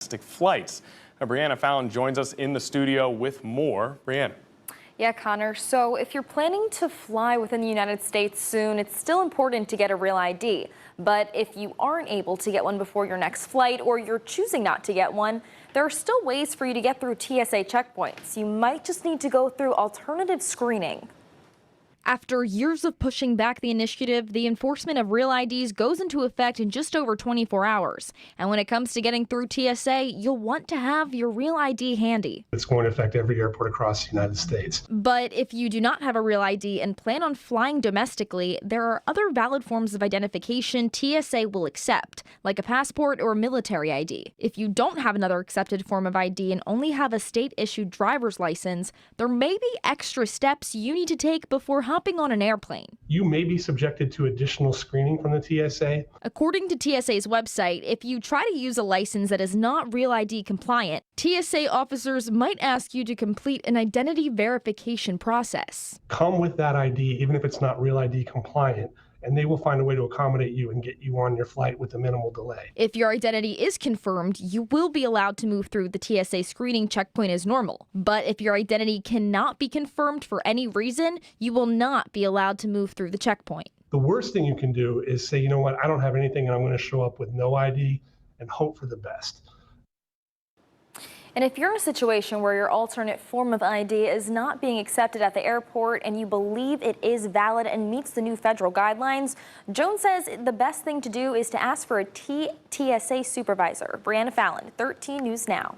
domestic flights. Brianna Fallon joins us in the studio with more. Brianna. Yeah, Connor. So if you're planning to fly within the United States soon, it's still important to get a real ID. But if you aren't able to get one before your next flight, or you're choosing not to get one, there are still ways for you to get through TSA checkpoints. You might just need to go through alternative screening. After years of pushing back the initiative, the enforcement of real IDs goes into effect in just over 24 hours. And when it comes to getting through TSA, you'll want to have your real ID handy. It's going to affect every airport across the United States. But if you do not have a real ID and plan on flying domestically, there are other valid forms of identification TSA will accept, like a passport or military ID. If you don't have another accepted form of ID and only have a state-issued driver's license, there may be extra steps you need to take before hopping on an airplane. You may be subjected to additional screening from the TSA. According to TSA's website, if you try to use a license that is not Real ID compliant, TSA officers might ask you to complete an identity verification process. Come with that ID, even if it's not Real ID compliant, and they will find a way to accommodate you and get you on your flight with a minimal delay. If your identity is confirmed, you will be allowed to move through the TSA screening checkpoint as normal. But if your identity cannot be confirmed for any reason, you will not be allowed to move through the checkpoint. The worst thing you can do is say, you know what, I don't have anything and I'm going to show up with no ID and hope for the best. And if you're in a situation where your alternate form of ID is not being accepted at the airport and you believe it is valid and meets the new federal guidelines, Jones says the best thing to do is to ask for a TSA supervisor. Brianna Fallon, 13 News Now.